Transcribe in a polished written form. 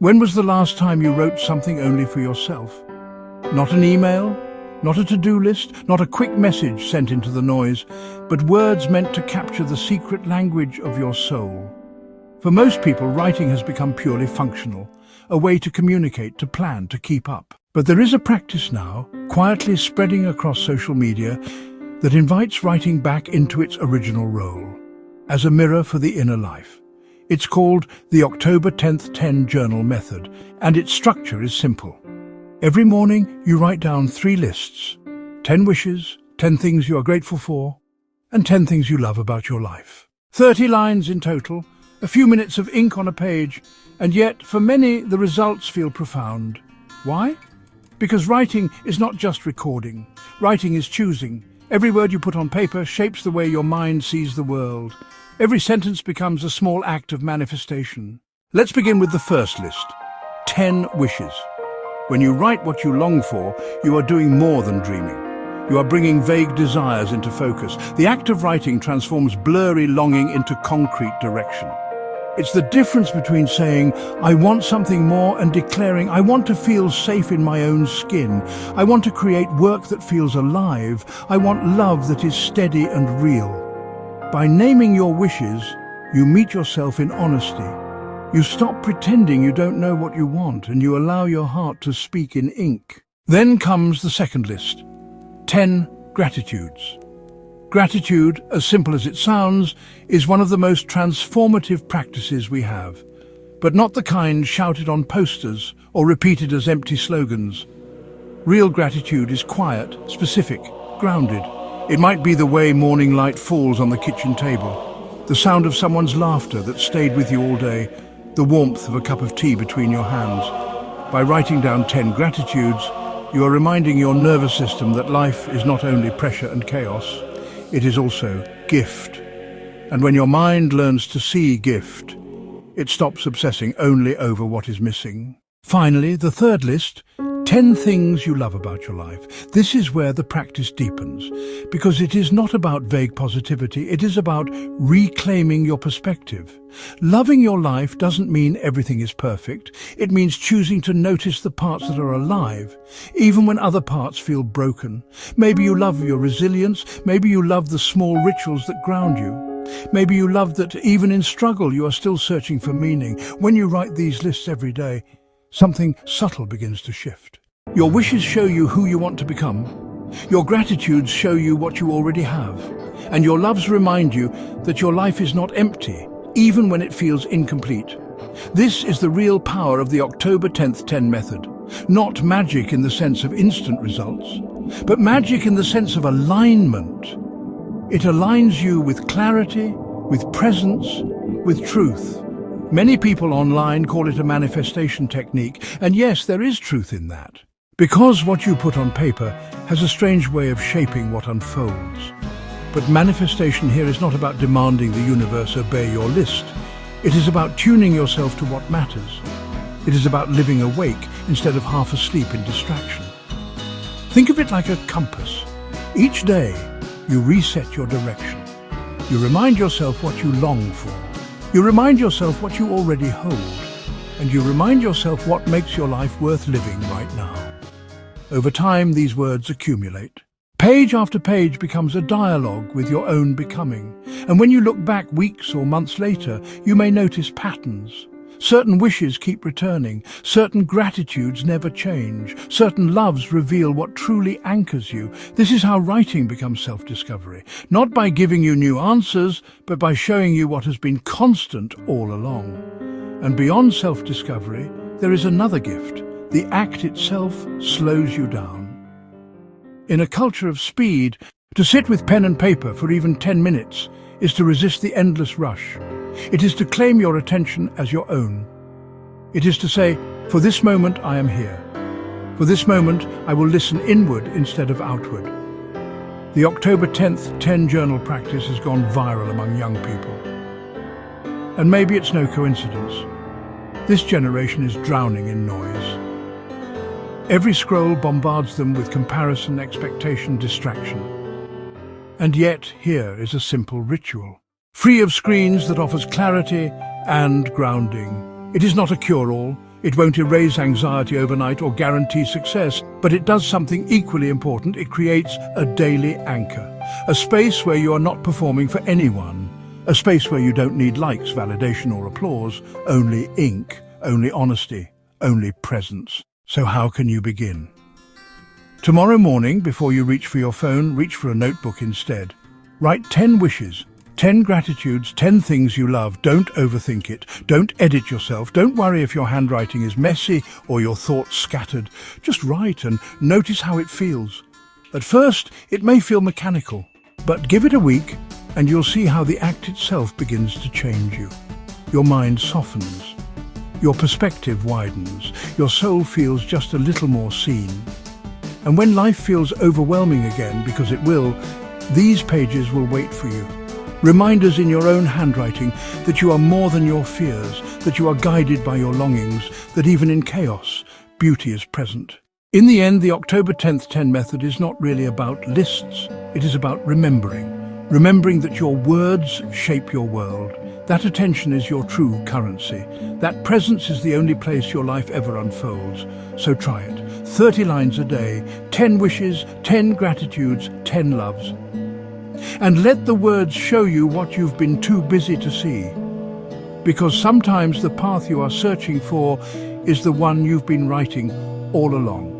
When was the last time you wrote something only for yourself? Not an email, not a to-do list, not a quick message sent into the noise, but words meant to capture the secret language of your soul. For most people, writing has become purely functional, a way to communicate, to plan, to keep up. But there is a practice now, quietly spreading across social media, that invites writing back into its original role, as a mirror for the inner life. It's called the October 10th 10 Journal Method, and its structure is simple. Every morning, you write down 3 lists: 10 wishes, 10 things you are grateful for, and 10 things you love about your life. 30 lines in total, a few minutes of ink on a page, and yet, for many, the results feel profound. Why? Because writing is not just recording. Writing is choosing. Every word you put on paper shapes the way your mind sees the world. Every sentence becomes a small act of manifestation. Let's begin with the first list: 10 wishes. When you write what you long for, you are doing more than dreaming. You are bringing vague desires into focus. The act of writing transforms blurry longing into concrete direction. It's the difference between saying, "I want something more," and declaring, "I want to feel safe in my own skin. I want to create work that feels alive. I want love that is steady and real." By naming your wishes, you meet yourself in honesty. You stop pretending you don't know what you want, and you allow your heart to speak in ink. Then comes the second list: 10 gratitudes. Gratitude, as simple as it sounds, is one of the most transformative practices we have, but not the kind shouted on posters or repeated as empty slogans. Real gratitude is quiet, specific, grounded. It might be the way morning light falls on the kitchen table, the sound of someone's laughter that stayed with you all day, the warmth of a cup of tea between your hands. By writing down 10 gratitudes, you are reminding your nervous system that life is not only pressure and chaos, it is also gift. And when your mind learns to see gift, it stops obsessing only over what is missing. Finally, the third list: 10 things you love about your life. This is where the practice deepens, because it is not about vague positivity, it is about reclaiming your perspective. Loving your life doesn't mean everything is perfect. It means choosing to notice the parts that are alive, even when other parts feel broken. Maybe you love your resilience, maybe you love the small rituals that ground you. Maybe you love that even in struggle you are still searching for meaning. When you write these lists every day, something subtle begins to shift. Your wishes show you who you want to become. Your gratitudes show you what you already have. And your loves remind you that your life is not empty, even when it feels incomplete. This is the real power of the October 10th 10 method. Not magic in the sense of instant results, but magic in the sense of alignment. It aligns you with clarity, with presence, with truth. Many people online call it a manifestation technique, and yes, there is truth in that. Because what you put on paper has a strange way of shaping what unfolds. But manifestation here is not about demanding the universe obey your list. It is about tuning yourself to what matters. It is about living awake instead of half asleep in distraction. Think of it like a compass. Each day, you reset your direction. You remind yourself what you long for. You remind yourself what you already hold. And you remind yourself what makes your life worth living right now. Over time, these words accumulate. Page after page becomes a dialogue with your own becoming. And when you look back weeks or months later, you may notice patterns. Certain wishes keep returning. Certain gratitudes never change. Certain loves reveal what truly anchors you. This is how writing becomes self-discovery. Not by giving you new answers, but by showing you what has been constant all along. And beyond self-discovery, there is another gift. The act itself slows you down. In a culture of speed, to sit with pen and paper for even 10 minutes is to resist the endless rush. It is to claim your attention as your own. It is to say, for this moment I am here. For this moment I will listen inward instead of outward. The October 10th 10 journal practice has gone viral among young people. And maybe it's no coincidence. This generation is drowning in noise. Every scroll bombards them with comparison, expectation, distraction. And yet, here is a simple ritual, free of screens, that offers clarity and grounding. It is not a cure-all, It won't erase anxiety overnight or guarantee success, but it does something equally important. It creates a daily anchor, a space where you are not performing for anyone, a space where you don't need likes, validation or applause, only ink, only honesty, only presence. So how can you begin? Tomorrow morning, before you reach for your phone, reach for a notebook instead. Write 10 wishes, 10 gratitudes, 10 things you love. Don't overthink it. Don't edit yourself. Don't worry if your handwriting is messy or your thoughts scattered. Just write and notice how it feels. At first, it may feel mechanical, but give it a week and you'll see how the act itself begins to change you. Your mind softens. Your perspective widens. Your soul feels just a little more seen. And when life feels overwhelming again, because it will, these pages will wait for you. Reminders in your own handwriting that you are more than your fears, that you are guided by your longings, that even in chaos, beauty is present. In the end, the October 10th 10 method is not really about lists. It is about remembering. Remembering that your words shape your world. That attention is your true currency. That presence is the only place your life ever unfolds. So try it. 30 lines a day, 10 wishes, 10 gratitudes, 10 loves. And let the words show you what you've been too busy to see. Because sometimes the path you are searching for is the one you've been writing all along.